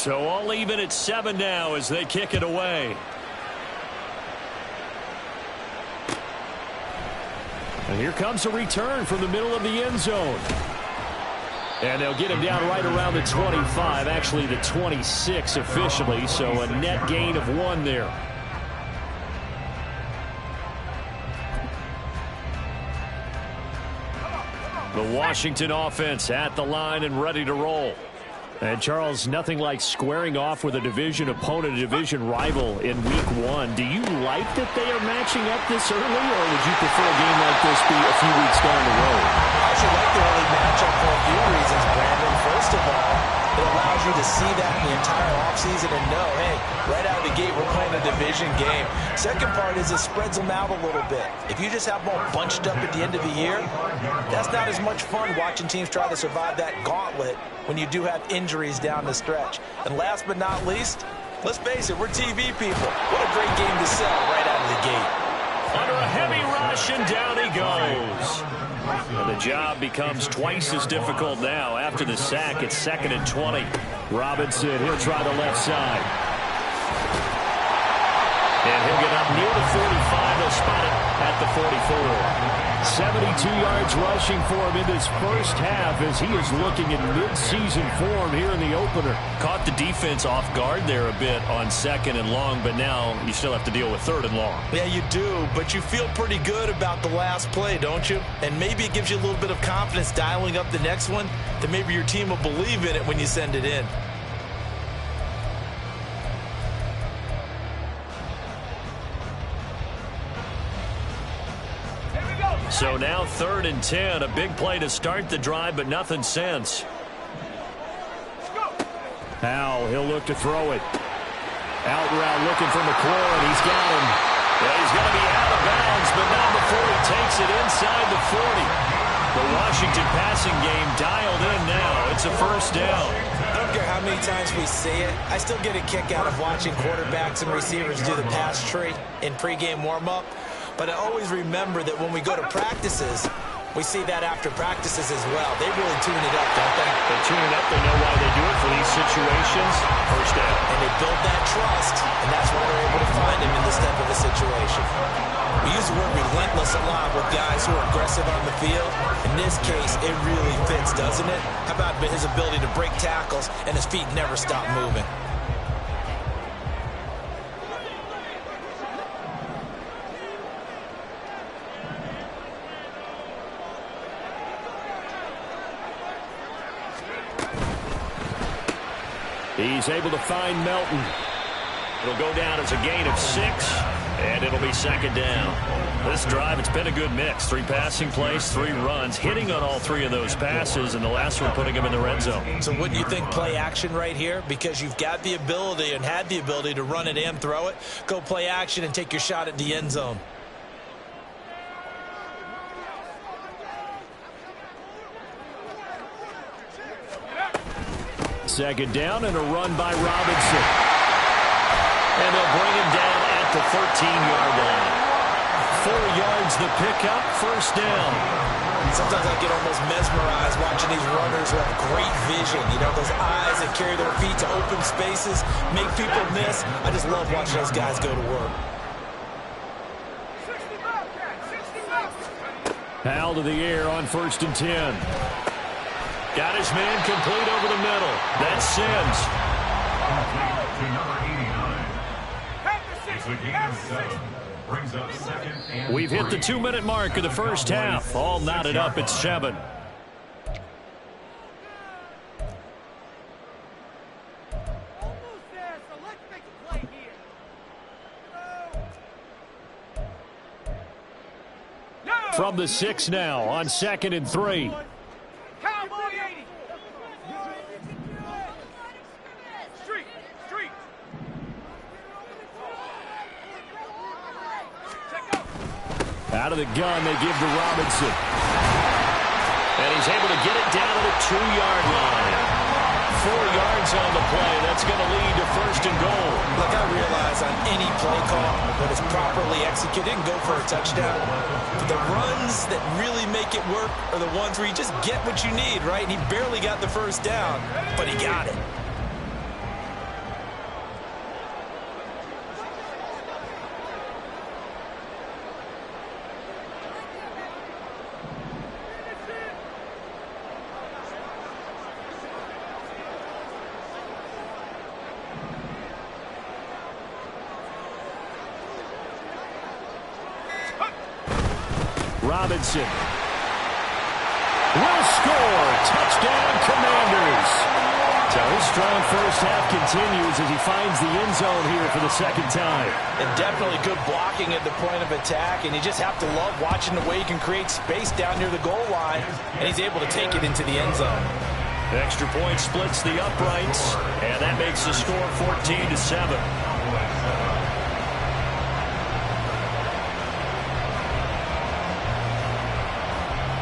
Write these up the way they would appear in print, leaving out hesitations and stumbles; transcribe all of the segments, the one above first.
So all even at 7 now as they kick it away. And here comes a return from the middle of the end zone. And they'll get him down right around the 25, actually the 26 officially, so a net gain of 1 there. The Washington offense at the line and ready to roll. And, Charles, nothing like squaring off with a division opponent, a division rival in Week 1. Do you like that they are matching up this early, or would you prefer a game like this be a few weeks down the road? I actually like the early matchup for a few reasons, Brandon. First of all, it allows you to see that in the entire offseason and know, hey, right out of the gate, we're playing a division game. Second part is it spreads them out a little bit. If you just have them all bunched up at the end of the year, that's not as much fun watching teams try to survive that gauntlet when you do have injuries down the stretch. And last but not least, let's face it, we're TV people. What a great game to sell right out of the gate. Under a heavy rush, and down he goes. And the job becomes twice as difficult now. After the sack, it's 2nd and 20. Robinson, he'll try the left side. And he'll get up near the 45. He'll spot it at the 44. 72 yards rushing for him in this first half as he is looking in mid-season form here in the opener. Caught the defense off guard there a bit on 2nd and long, but now you still have to deal with 3rd and long. Yeah, you do, but you feel pretty good about the last play, don't you? And maybe it gives you a little bit of confidence dialing up the next one that maybe your team will believe in it when you send it in. So now 3rd and 10, a big play to start the drive, but nothing since. Howell, he'll look to throw it. Out route looking for McLaurin. He's got him. Yeah, he's going to be out of bounds, but not before he takes it inside the 40. The Washington passing game dialed in now. It's a first down. I don't care how many times we say it, I still get a kick out of watching quarterbacks and receivers do the pass tree in pregame warm-up. But I always remember that when we go to practices, we see that after practices as well. They really tune it up, don't they? They tune it up. They know why they do it for these situations. First down. And they build that trust, and that's why they're able to find him in this type of a situation. We use the word relentless a lot with guys who are aggressive on the field. In this case, it really fits, doesn't it? How about his ability to break tackles and his feet never stop moving? He's able to find Melton. It'll go down as a gain of 6, and it'll be 2nd down. This drive, it's been a good mix. 3 passing plays, 3 runs, hitting on all 3 of those passes, and the last one putting him in the red zone. So wouldn't you think play action right here? Because you've got the ability and had the ability to run it and throw it. Go play action and take your shot at the end zone. Second down and a run by Robinson. And they'll bring him down at the 13-yard line. 4 yards the pickup, first down. Sometimes I get almost mesmerized watching these runners who have great vision. You know, those eyes that carry their feet to open spaces, make people miss. I just love watching those guys go to work. Howell to the air on 1st and 10. Got his man complete over the middle. That's Sims. We've hit the 2-minute mark of the first half. All knotted up at 7. From the 6 now on 2nd and 3. Out of the gun, they give to Robinson. And he's able to get it down to the 2-yard line. 4 yards on the play. That's going to lead to 1st and goal. Look, I realize on any play call, when it's properly executed, and go for a touchdown. But the runs that really make it work are the ones where you just get what you need, right? And he barely got the first down, but he got it. Robinson will score. Touchdown, Commanders. So his strong first half continues as he finds the end zone here for the second time. And definitely good blocking at the point of attack, and you just have to love watching the way he can create space down near the goal line, and he's able to take it into the end zone. Extra point splits the uprights, and that makes the score 14-7.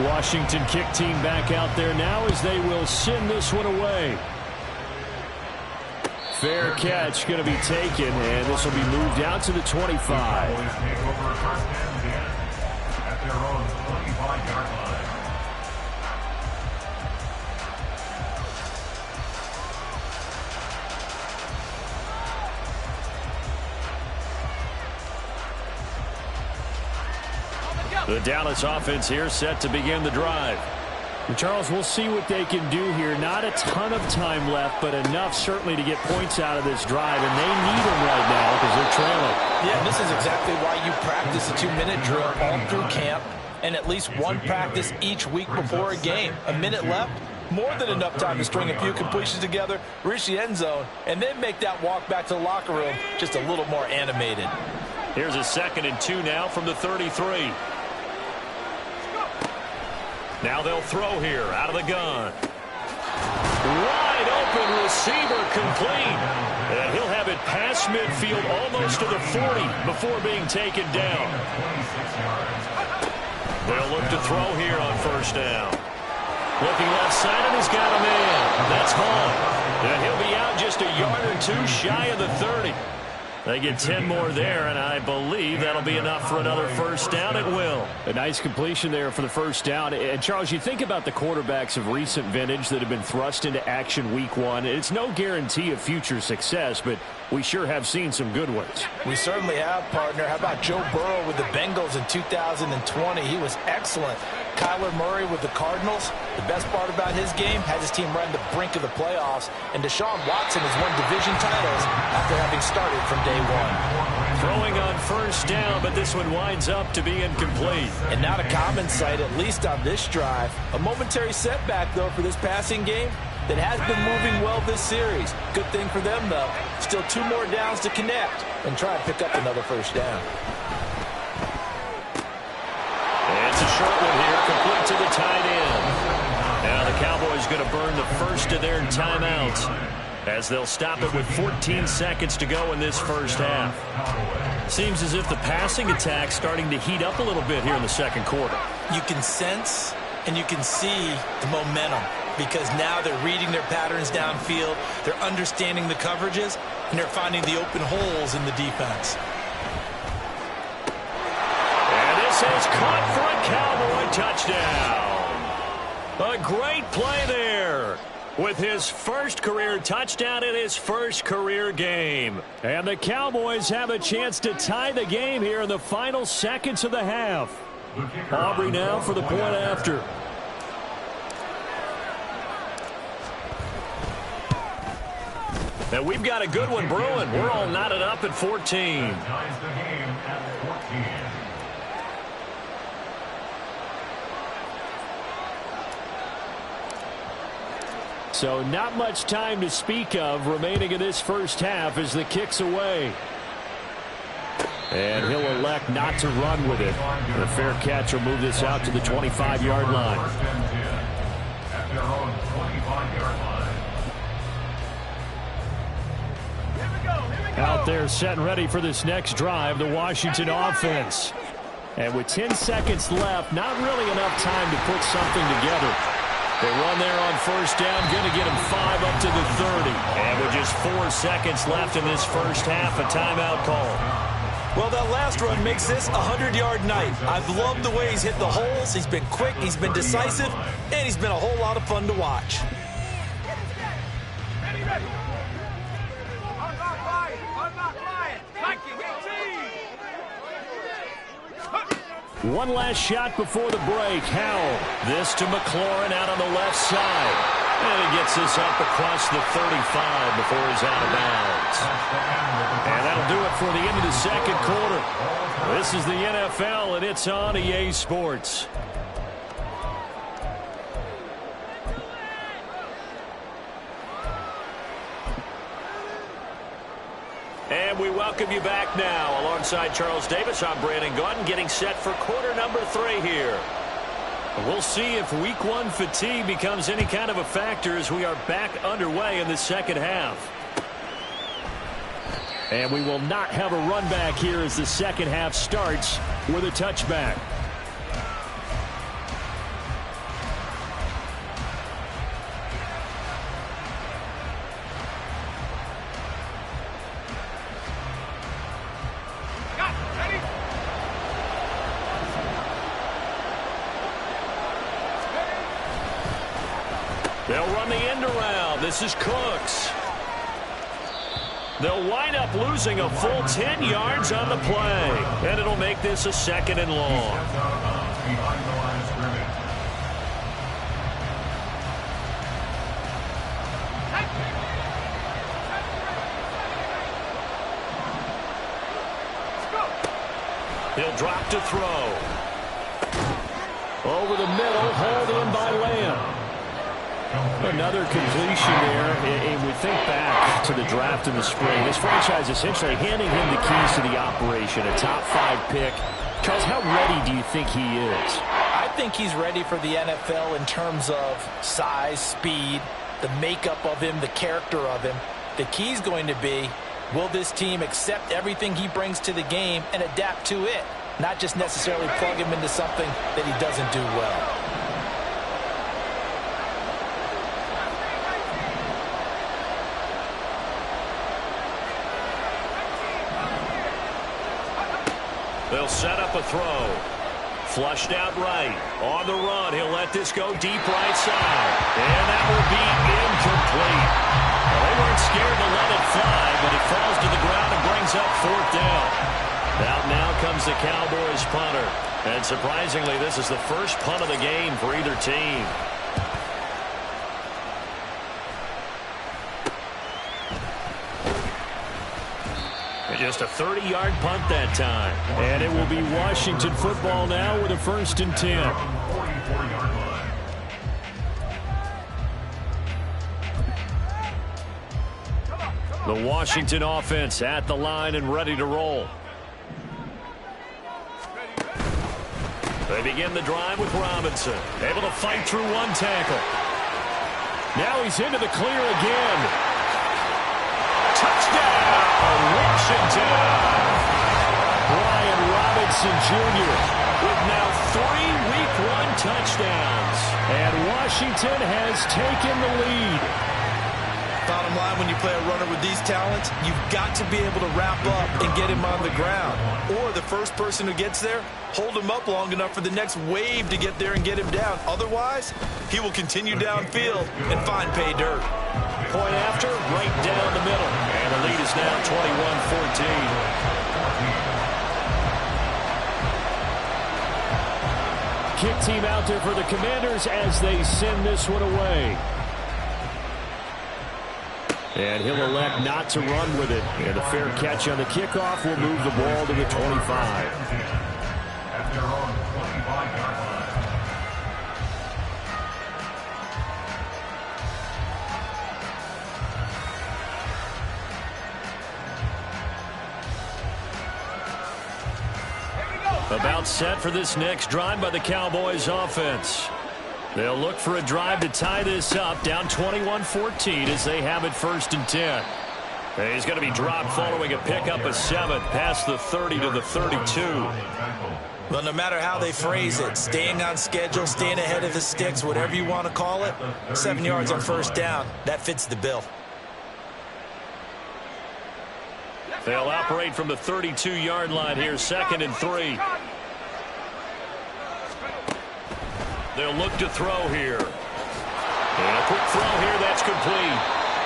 Washington kick team back out there now as they will send this one away. Fair catch going to be taken, and this will be moved out to the 25. The Dallas offense here set to begin the drive. And Charles, we'll see what they can do here. Not a ton of time left, but enough certainly to get points out of this drive, and they need them right now because they're trailing. Yeah, this is exactly why you practice a 2-minute drill all through camp and at least one practice each week before a game. A minute left, more than enough time to string a few completions together, reach the end zone, and then make that walk back to the locker room just a little more animated. Here's a 2nd and 2 now from the 33. Now they'll throw here out of the gun. Wide open receiver complete. And he'll have it past midfield almost to the 40 before being taken down. They'll look to throw here on first down. Looking left side, and he's got a man. That's Hall. And he'll be out just a yard or two shy of the 30. They get 10 more there, and I believe that'll be enough for another first down. It will. A nice completion there for the first down. And, Charles, you think about the quarterbacks of recent vintage that have been thrust into action week one. It's no guarantee of future success, but we sure have seen some good ones. We certainly have, partner. How about Joe Burrow with the Bengals in 2020? He was excellent. Kyler Murray with the Cardinals. The best part about his game, has his team right on the brink of the playoffs. And Deshaun Watson has won division titles after having started from day one. Throwing on first down, but this one winds up to be incomplete. And not a common sight, at least on this drive. A momentary setback, though, for this passing game that has been moving well this series. Good thing for them, though. Still 2 more downs to connect and try and pick up another first down. It's a short one here, complete to the tight end. Now the Cowboys going to burn the first of their timeouts as they'll stop it with 14 seconds to go in this first half. Seems as if the passing attack's starting to heat up a little bit here in the second quarter. You can sense and you can see the momentum because now they're reading their patterns downfield, they're understanding the coverages, and they're finding the open holes in the defense. Is caught for a Cowboy touchdown. A great play there with his first career touchdown in his first career game. And the Cowboys have a chance to tie the game here in the final seconds of the half. Aubrey now for the point after. And we've got a good one brewing. We're all knotted up at 14. So not much time to speak of remaining in this first half as the kick's away. And he'll elect not to run with it. The fair catch will move this out to the 25-yard line. Out there set and ready for this next drive, the Washington offense. And with 10 seconds left, not really enough time to put something together. They run there on first down, going to get him 5 up to the 30. And with just 4 seconds left in this first half, a timeout call. Well, that last run makes this a 100-yard night. I've loved the way he's hit the holes. He's been quick, he's been decisive, and he's been a whole lot of fun to watch. One last shot before the break. Howell. This to McLaurin out on the left side. And he gets this up across the 35 before he's out of bounds. And that'll do it for the end of the second quarter. This is the NFL, and it's on EA Sports. And we welcome you back now. Alongside Charles Davis, I'm Brandon Gaudin, getting set for quarter number 3 here. We'll see if week 1 fatigue becomes any kind of a factor as we are back underway in the second half. And we will not have a run back here as the second half starts with a touchback. They'll run the end around. This is Cooks. They'll wind up losing a full 10 yards on the play. And it'll make this a 2nd and long. He'll drop to throw. Over the middle, hauled in by Lamb. Another completion there, and we think back to the draft in the spring. This franchise essentially handing him the keys to the operation, a top 5 pick. Charles, how ready do you think he is? I think he's ready for the NFL in terms of size, speed, the makeup of him, the character of him. The key's going to be, will this team accept everything he brings to the game and adapt to it, not just necessarily plug him into something that he doesn't do well. They'll set up a throw. Flushed out right. On the run, he'll let this go deep right side. And that will be incomplete. Well, they weren't scared to let it fly, but it falls to the ground and brings up 4th down. Out now comes the Cowboys punter. And surprisingly, this is the first punt of the game for either team. Just a 30-yard punt that time. And it will be Washington football now with a 1st and 10. The Washington offense at the line and ready to roll. They begin the drive with Robinson. Able to fight through 1 tackle. Now he's into the clear again. Touchdown! Washington. Brian Robinson Jr. with now 3 Week 1 touchdowns. And Washington has taken the lead. Bottom line, when you play a runner with these talents, you've got to be able to wrap up and get him on the ground. Or the first person who gets there, hold him up long enough for the next wave to get there and get him down. Otherwise, he will continue downfield and find pay dirt. Point after, right down the middle. And the lead is now 21-14. Kick team out there for the Commanders as they send this one away. And he'll elect not to run with it. And a fair catch on the kickoff will move the ball to the 25. About set for this next drive by the Cowboys offense. They'll look for a drive to tie this up, down 21-14 as they have it 1st and 10. He's going to be dropped following a pickup of 7 past the 30 to the 32. Well, no matter how they phrase it, staying on schedule, staying ahead of the sticks, whatever you want to call it, 7 yards on 1st down, that fits the bill. They'll operate from the 32-yard line here, 2nd and 3. They'll look to throw here. And a quick throw here, that's complete.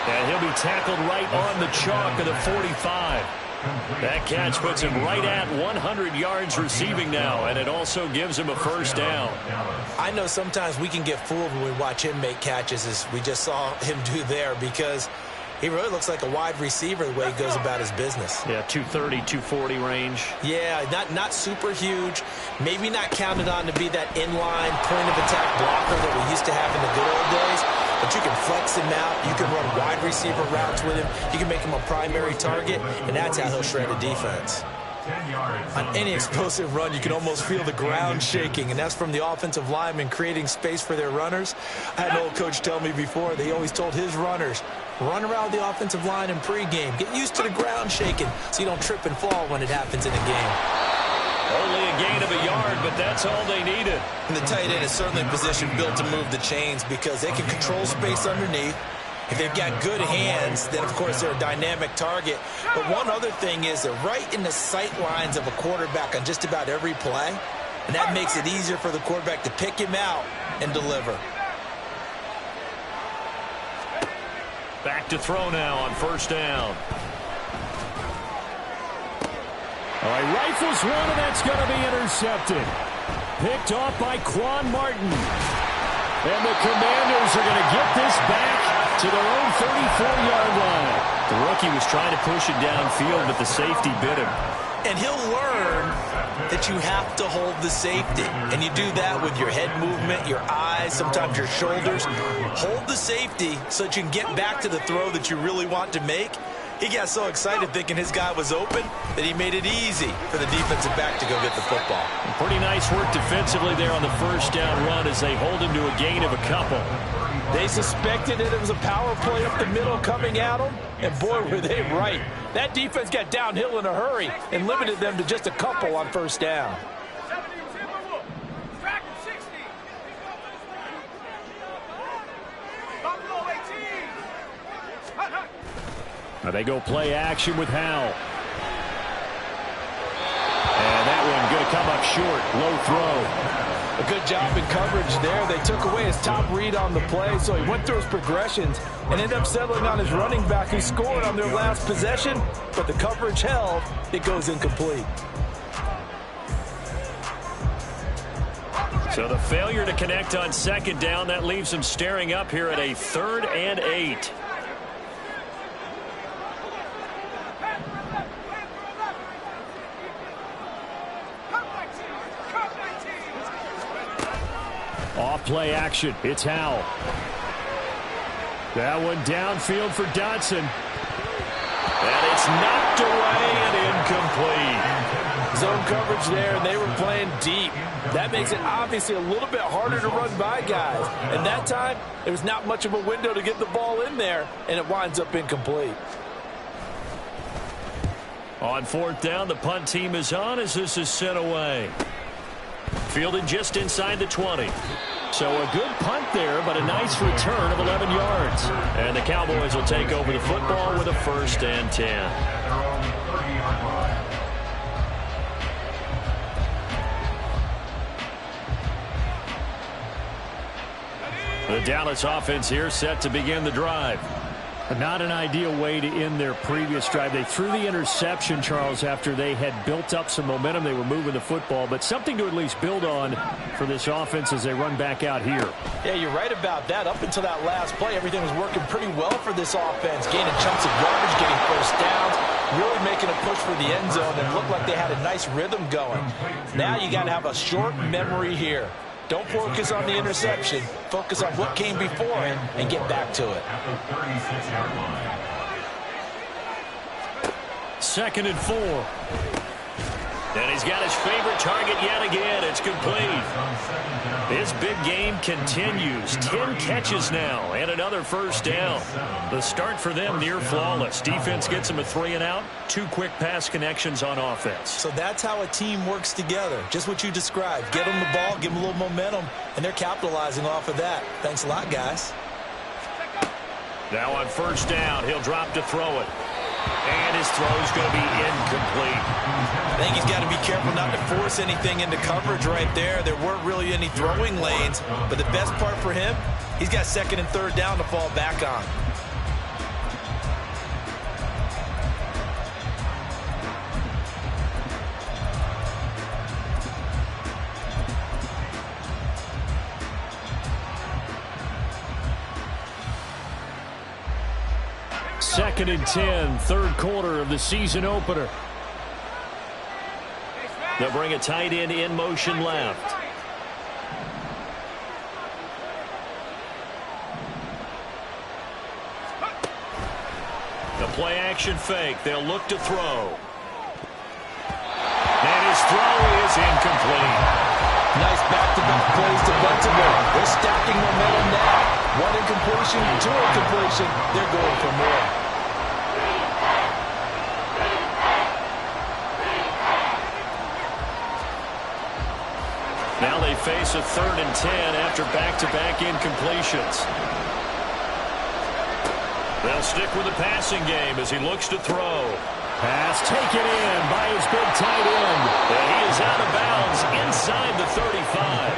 And he'll be tackled right on the chalk of the 45. That catch puts him right at 100 yards receiving now, and it also gives him a 1st down. I know sometimes we can get fooled when we watch him make catches, as we just saw him do there, because He really looks like a wide receiver the way he goes about his business. Yeah, 230, 240 range. Yeah, not super huge. Maybe not counted on to be that inline point-of-attack blocker that we used to have in the good old days. But you can flex him out. You can run wide receiver routes with him. You can make him a primary target, and that's how he'll shred a defense. On any explosive run, you can almost feel the ground shaking, and that's from the offensive linemen creating space for their runners. I had an old coach tell me before, they always told his runners, run around the offensive line in pregame. Get used to the ground shaking so you don't trip and fall when it happens in a game. Only a gain of a yard, but that's all they needed. And the tight end is certainly a position built to move the chains because they can control space underneath. If they've got good hands, then, of course, they're a dynamic target. But one other thing is they're right in the sight lines of a quarterback on just about every play, and that makes it easier for the quarterback to pick him out and deliver. Back to throw now on first down. All right, rifles one, and that's going to be intercepted. Picked off by Quan Martin. And the Commanders are going to get this back to their own 34-yard line. The rookie was trying to push it downfield, but the safety bit him. And he'll learn that you have to hold the safety. And you do that with your head movement, your eyes, sometimes your shoulders. Hold the safety so that you can get back to the throw that you really want to make. He got so excited thinking his guy was open that he made it easy for the defensive back to go get the football. Pretty nice work defensively there on the first down run as they hold him to a gain of a couple. They suspected that it was a power play up the middle coming at them, and boy, were they right. That defense got downhill in a hurry and limited them to just a couple on first down. Now they go play action with Howell. And that one going to come up short. Low throw. A good job in coverage there. They took away his top read on the play, so he went through his progressions and ended up settling on his running back who scored on their last possession, but the coverage held. It goes incomplete. So the failure to connect on second down, that leaves him staring up here at a 3rd and 8. Off play action. It's Howell. That one downfield for Dotson. And it's knocked away and incomplete. Zone coverage there, and they were playing deep. That makes it obviously a little bit harder to run by guys. And that time, there was not much of a window to get the ball in there, and it winds up incomplete. On 4th down, the punt team is on as this is sent away. Fielded just inside the 20. So a good punt there, but a nice return of 11 yards. And the Cowboys will take over the football with a 1st and 10. The Dallas offense here set to begin the drive. Not an ideal way to end their previous drive. They threw the interception, Charles, after they had built up some momentum. They were moving the football, but something to at least build on for this offense as they run back out here. Yeah, you're right about that. Up until that last play, everything was working pretty well for this offense. Gaining chunks of yardage, getting first downs, really making a push for the end zone, and looked like they had a nice rhythm going. Now you got to have a short memory here. Don't focus on the interception. Focus on what came before it and get back to it. 2nd and 4. And he's got his favorite target yet again. It's complete. His big game continues. 10 catches now and another 1st down. The start for them near flawless. Defense gets them a 3 and out. 2 quick pass connections on offense. So that's how a team works together. Just what you described. Get them the ball, give them a little momentum, and they're capitalizing off of that. Thanks a lot, guys. Now on 1st down, he'll drop to throw it. And his throw's going to be incomplete. I think he's got to be careful not to force anything into coverage right there. There weren't really any throwing lanes, but the best part for him, he's got 2nd and 3rd down to fall back on. 2nd and 10, third quarter of the season opener. They'll bring a tight end in motion left. The play action fake. They'll look to throw. And his throw is incomplete. Nice back-to-back plays defensively. They're stacking momentum now. One incompletion, two incompletion. They're going for more. Now they face a 3rd and 10 after back-to-back incompletions. They'll stick with the passing game as he looks to throw. Pass taken in by his big tight end. And he is out of bounds inside the 35.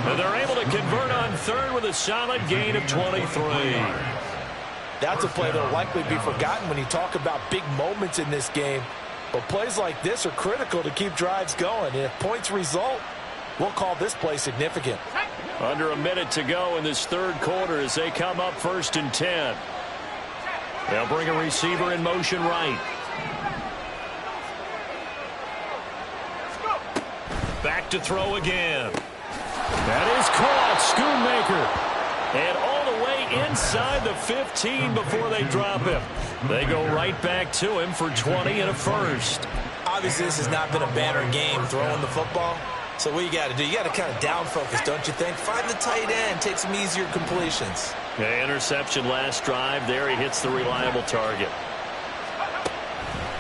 And they're able to convert on 3rd with a solid gain of 23. That's a play that will likely be forgotten when you talk about big moments in this game. But plays like this are critical to keep drives going. And if points result, we'll call this play significant. Under a minute to go in this 3rd quarter as they come up 1st and 10. They'll bring a receiver in motion right. Back to throw again. That is caught. Schoonmaker. And all the way inside the 15 before they drop him. They go right back to him for 20 and a first. Obviously, this has not been a banner game throwing the football. So what you got to do, you got to kind of down focus, don't you think? Find the tight end, take some easier completions. Yeah, interception last drive. There he hits the reliable target.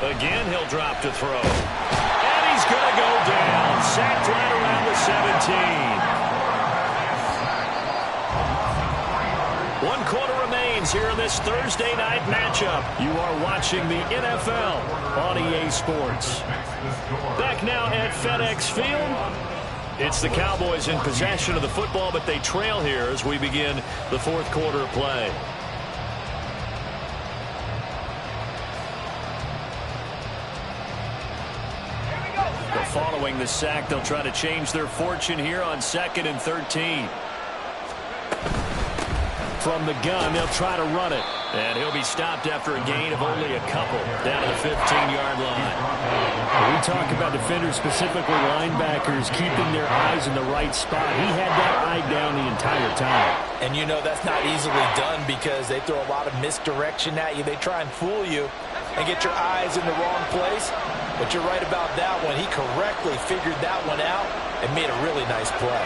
Again, he'll drop to throw. And he's going to go down. Sacked right around the 17. 1 quarter remains here in this Thursday night matchup. You are watching the NFL on EA Sports. Back now at FedEx Field. It's the Cowboys in possession of the football, but they trail here as we begin the 4th quarter of play. Following the sack, they'll try to change their fortune here on 2nd and 13. From the gun, they'll try to run it. And he'll be stopped after a gain of only a couple down to the 15-yard line. We talk about defenders, specifically linebackers, keeping their eyes in the right spot. He had that eye down the entire time. And you know that's not easily done because they throw a lot of misdirection at you. They try and fool you and get your eyes in the wrong place. But you're right about that one. He correctly figured that one out and made a really nice play.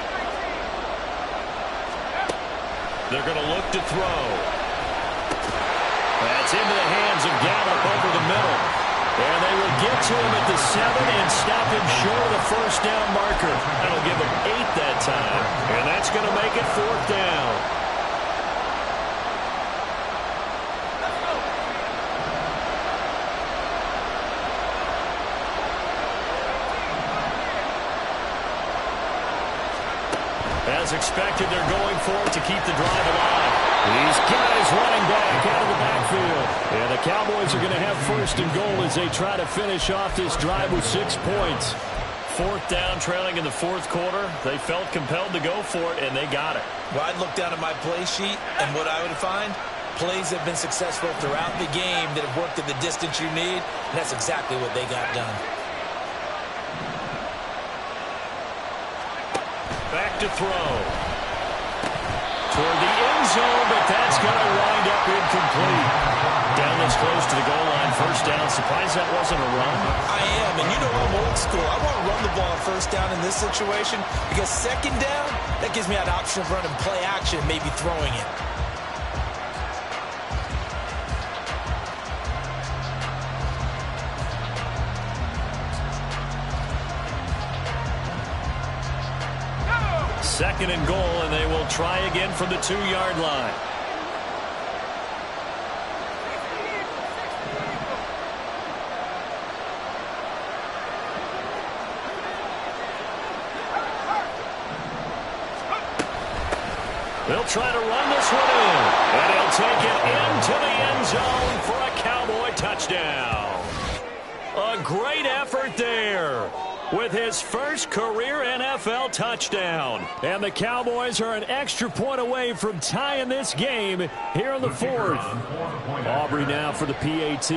They're going to look to throw. That's into the hands of Gallup over the middle. And they will get to him at the 7 and stop him short of the first down marker. That'll give him 8 that time. And that's going to make it 4th down. As expected, they're going for it to keep the drive alive. He's got his running back out of the backfield. And the Cowboys are going to have 1st and goal as they try to finish off this drive with 6 points. 4th down, trailing in the 4th quarter. They felt compelled to go for it, and they got it. Well, I'd look down at my play sheet, and what I would find, plays have been successful throughout the game that have worked at the distance you need, and that's exactly what they got done. Back to throw. Toward the end zone, but that's going to wind up incomplete. Down this close to the goal line, 1st down. Surprised that wasn't a run. I am, and you know I'm old school. I want to run the ball on 1st down in this situation because 2nd down, that gives me an option of running play action, maybe throwing it. Second and goal, and they will try again from the 2-yard line. They'll try to run this one in, and he'll take it into the end zone for a Cowboy touchdown. A great effort there. with his first career NFL touchdown. And the Cowboys are an extra point away from tying this game here in the fourth. Aubrey now for the PAT.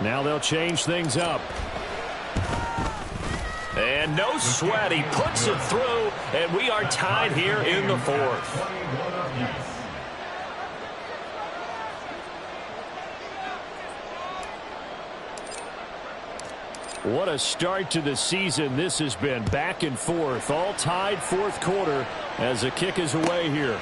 Now they'll change things up. And no sweat. He puts it through, and we are tied here in the fourth. What a start to the season this has been. Back and forth, all tied fourth quarter as the kick is away here.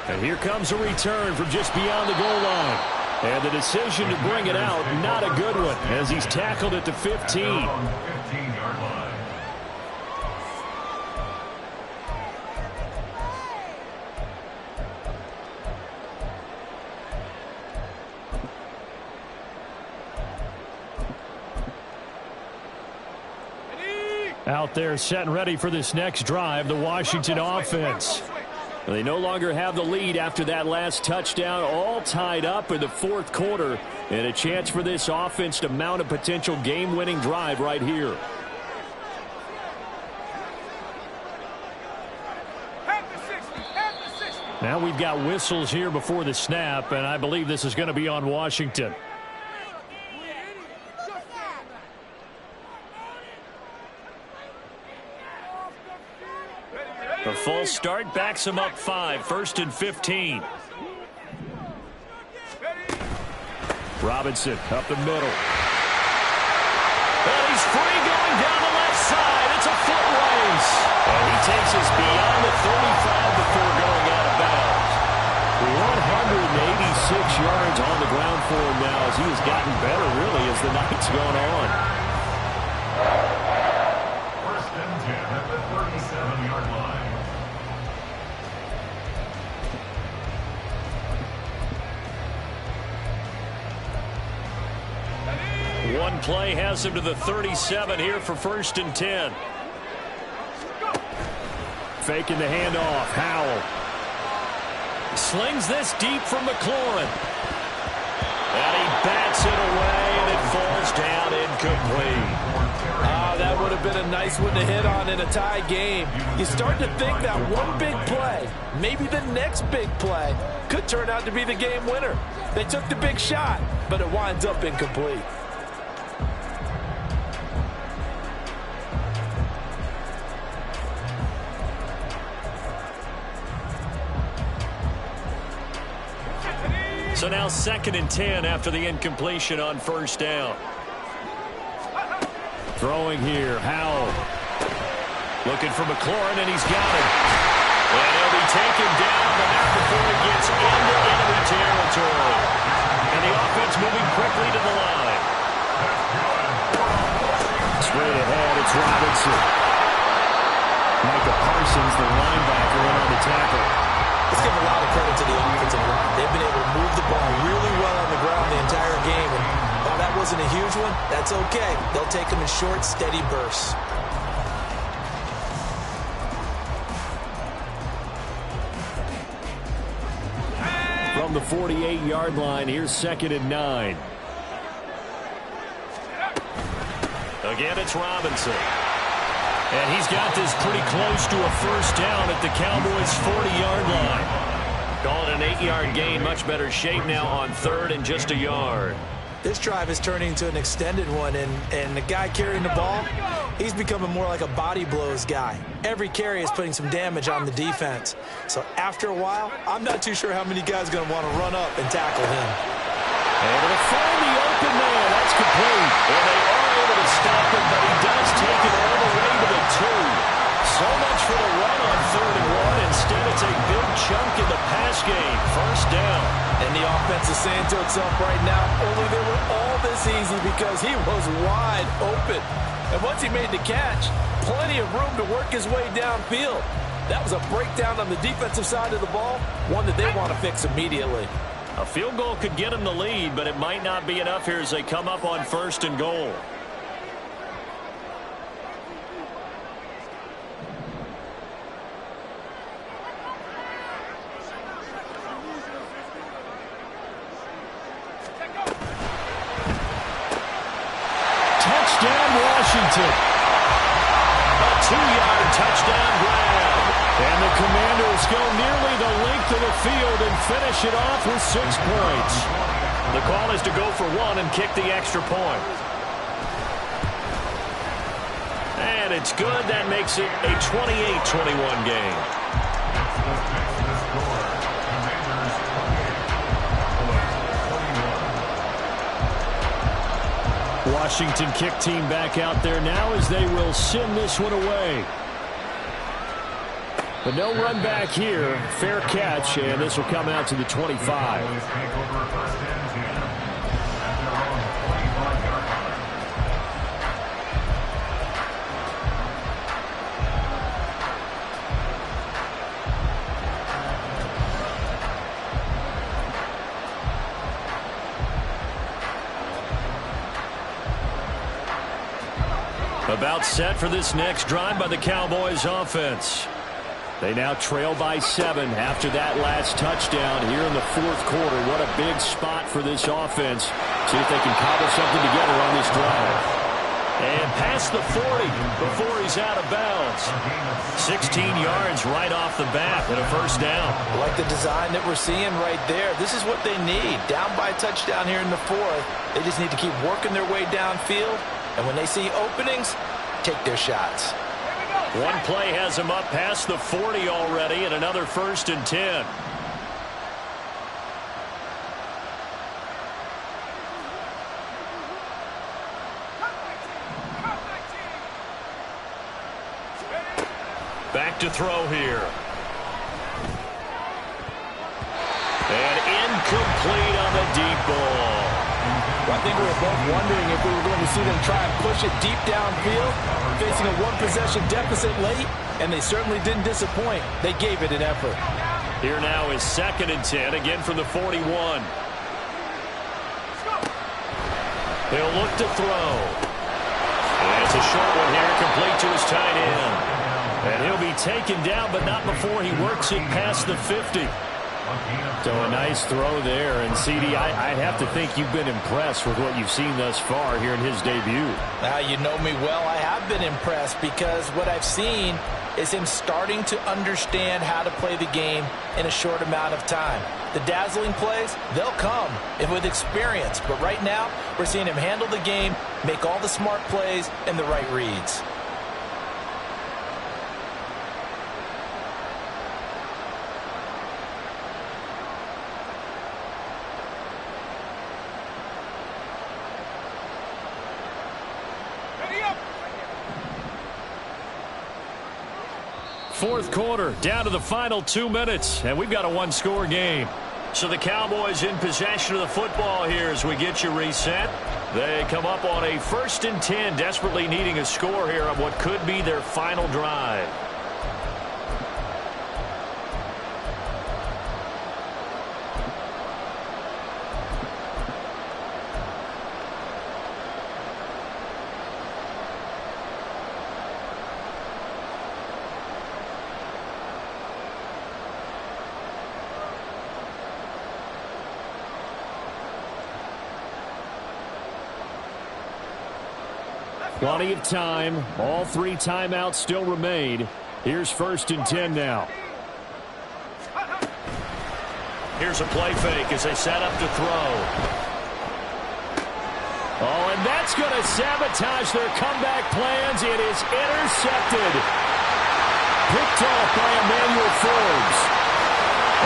And here comes a return from just beyond the goal line. And the decision to bring it out, not a good one, as he's tackled at the 15. Out there set and ready for this next drive, the Washington offense. They no longer have the lead after that last touchdown, all tied up in the fourth quarter, and a chance for this offense to mount a potential game-winning drive right here. Now we've got whistles here before the snap, and I believe this is going to be on Washington. The false start backs him up 5, 1st and 15. Robinson up the middle. And he's free going down the left side. It's a foot race. And he takes us beyond the 35 before going out of bounds. 186 yards on the ground for him now as he has gotten better really as the night's gone on. 1st and 10 at the 37-yard line. One play has him to the 37 here for 1st and 10. Faking the handoff. Howell slings this deep from McLaurin. And he bats it away, and it falls down incomplete. That would have been a nice one to hit on in a tie game. You start to think that one big play, maybe the next big play, could turn out to be the game winner. They took the big shot, but it winds up incomplete. So now 2nd and 10 after the incompletion on 1st down. Throwing here, Howell. Looking for McLaurin, and he's got it. And he'll be taken down, but not before he gets into enemy territory. And the offense moving quickly to the line. Straight ahead, it's Robinson. Micah Parsons, the linebacker, in on the tackle. Let's give a lot of credit to the offensive line. They've been able to move the ball really well on the ground the entire game. And while that wasn't a huge one, that's okay. They'll take them in short, steady bursts. From the 48-yard line, here's 2nd and 9. Again, it's Robinson. And he's got this pretty close to a 1st down at the Cowboys' 40-yard line. Call it an 8-yard gain. Much better shape now on 3rd and just a yard. This drive is turning into an extended one, and the guy carrying the ball, he's becoming more like a body blows guy. Every carry is putting some damage on the defense. So after a while, I'm not too sure how many guys are going to want to run up and tackle him. Able to find the open man. That's complete. And they are able to stop it, but he does take it all the way to the 2. So much for the run on 3rd and 1. Instead, it's a big chunk in the pass game. 1st down. And the offense is saying to itself right now, only they were all this easy because he was wide open. And once he made the catch, plenty of room to work his way downfield. That was a breakdown on the defensive side of the ball, one that they want to fix immediately. A field goal could get them the lead, but it might not be enough here as they come up on 1st and goal. 2-yard touchdown grab. And the Commanders go nearly the length of the field and finish it off with 6 points. The call is to go for 1 and kick the extra point. And it's good. That makes it a 28-21 game. Washington kick team back out there now as they will send this one away. But no run back here. Fair catch, and this will come out to the 25. About set for this next drive by the Cowboys offense. They now trail by 7 after that last touchdown here in the 4th quarter. What a big spot for this offense. See if they can cobble something together on this drive. And past the 40 before he's out of bounds. 16 yards right off the bat and a first down. Like the design that we're seeing right there. This is what they need. Down by a touchdown here in the 4th. They just need to keep working their way downfield. And when they see openings, take their shots. One play has him up past the 40 already, and another 1st and 10. Back to throw here. And incomplete on the deep ball. Well, I think we were both wondering if we were going to see them try and push it deep downfield, facing a 1-possession deficit late, and they certainly didn't disappoint. They gave it an effort. Here now is 2nd and 10, again from the 41. He'll look to throw. And it's a short one here, complete to his tight end. And he'll be taken down, but not before he works it past the 50. So a nice throw there. And, CD, I'd have to think you've been impressed with what you've seen thus far here in his debut. Now, you know me well. I have been impressed because what I've seen is him starting to understand how to play the game in a short amount of time. The dazzling plays, they'll come with experience. But right now, we're seeing him handle the game, make all the smart plays, and the right reads. Fourth quarter, down to the final 2 minutes, and we've got a 1-score game. So the Cowboys in possession of the football here as we get you reset. They come up on a 1st and 10, desperately needing a score here on what could be their final drive. Plenty of time. All 3 timeouts still remain. Here's 1st and 10 now. Here's a play fake as they set up to throw. Oh, and that's going to sabotage their comeback plans. It is intercepted. Picked off by Emmanuel Forbes.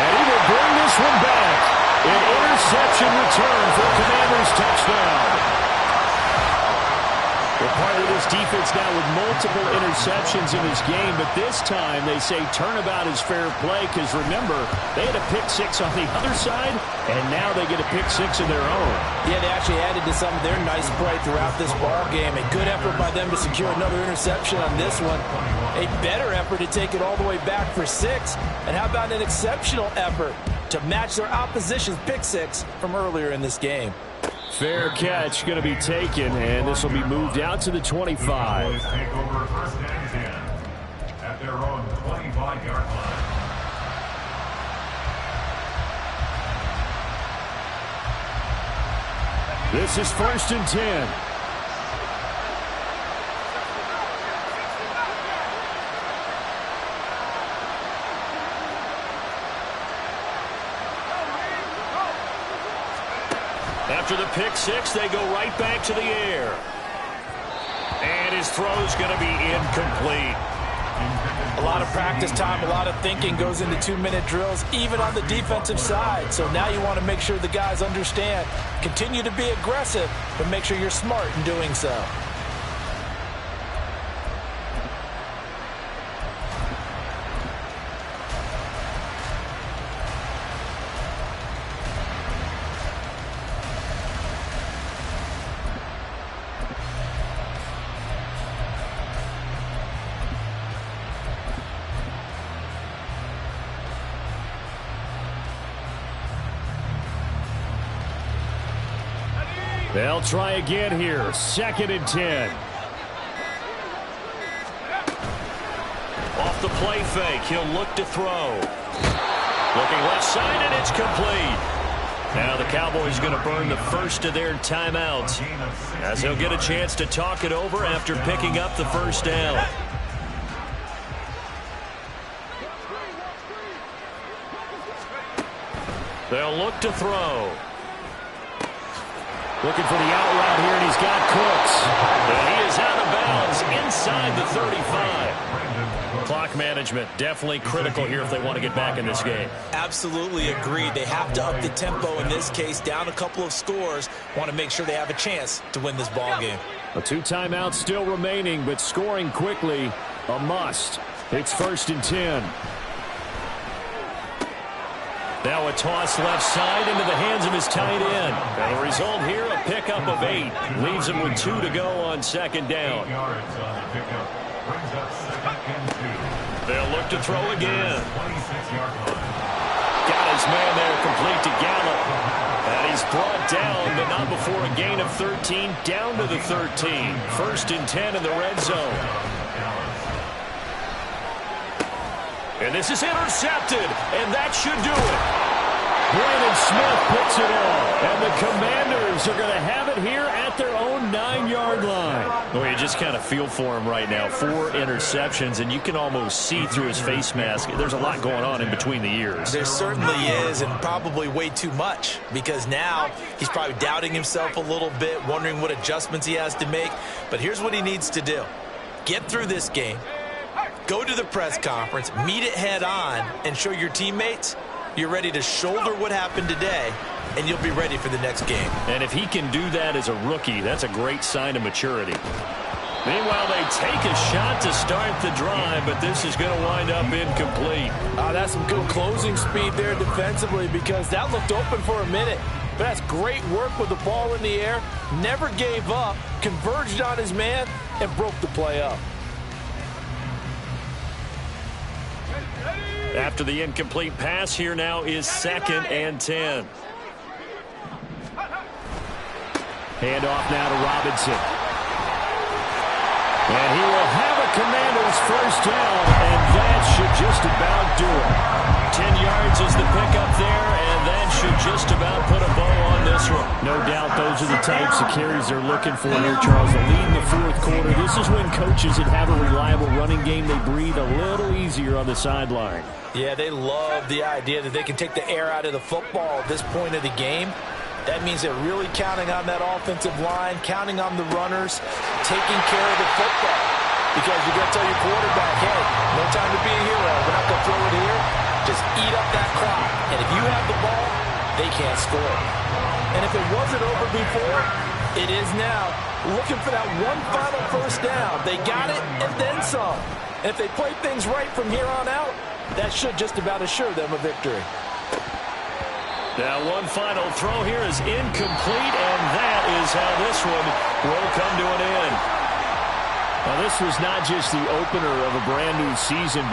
And he will bring this one back. An interception return for a Commanders touchdown. They're part of this defense now with multiple interceptions in this game, but this time they say turnabout is fair play because, remember, they had a pick 6 on the other side, and now they get a pick 6 of their own. Yeah, they actually added to some of their nice play throughout this ball game. A good effort by them to secure another interception on this one. A better effort to take it all the way back for 6. And how about an exceptional effort to match their opposition's pick 6 from earlier in this game? Fair catch going to be taken, and this will be moved out to the 25. Cowboys take over 1st and 10 at their own 25-yard line. This is 1st and 10. After the pick six, they go right back to the air. And his throw's going to be incomplete. A lot of practice time, a lot of thinking goes into 2-minute drills, even on the defensive side. So now you want to make sure the guys understand. Continue to be aggressive, but make sure you're smart in doing so. They'll try again here. 2nd and 10. Off the play fake. He'll look to throw. Looking left side, and it's complete. Now the Cowboys going to burn the first of their timeouts, as they'll get a chance to talk it over after picking up the first down. They'll look to throw. Looking for the out route here, and he's got Cooks. And he is out of bounds inside the 35. Clock management definitely critical here if they want to get back in this game. Absolutely agreed. They have to up the tempo in this case, down a couple of scores. Want to make sure they have a chance to win this ball game. 2 timeouts still remaining, but scoring quickly, a must. It's 1st and 10. Now a toss left side into the hands of his tight end. And the result here, a pickup of 8. Leaves him with 2 to go on 2nd down. They'll look to throw again. Got his man there, complete to Gallup. And he's brought down, but not before a gain of 13, down to the 13. 1st and 10 in the red zone. And this is intercepted, and that should do it. Brandon Smith puts it on, and the Commanders are going to have it here at their own 9-yard line. Well, you just kind of feel for him right now. 4 interceptions, and you can almost see through his face mask. There's a lot going on in between the ears. There certainly is, and probably way too much, because now he's probably doubting himself a little bit, wondering what adjustments he has to make. But here's what he needs to do. Get through this game. Go to the press conference, meet it head on, and show your teammates you're ready to shoulder what happened today, and you'll be ready for the next game. And if he can do that as a rookie, that's a great sign of maturity. Meanwhile, they take a shot to start the drive, but this is going to wind up incomplete. That's some good closing speed there defensively, because that looked open for a minute. But that's great work with the ball in the air. Never gave up, converged on his man, and broke the play up. After the incomplete pass, here now is 2nd and 10. Handoff now to Robinson. And he will have a Commander's first down, and that should just about do it. 10 yards is the pickup there, and that should just about put a bow on this one. No doubt those are the types of carries they're looking for here, Charles. The lead in the 4th quarter. This is when coaches that have a reliable running game, they breathe a little easier on the sideline. Yeah, they love the idea that they can take the air out of the football at this point of the game. That means they're really counting on that offensive line, counting on the runners, taking care of the football. Because you're going to tell your quarterback, hey, no time to be a hero. We're not going to throw it here. Just eat up that clock. And if you have the ball, they can't score. And if it wasn't over before, it is now. Looking for that one final first down. They got it and then some. And if they play things right from here on out, that should just about assure them a victory. Now one final throw here is incomplete, and that is how this one will come to an end. Now this was not just the opener of a brand new season, but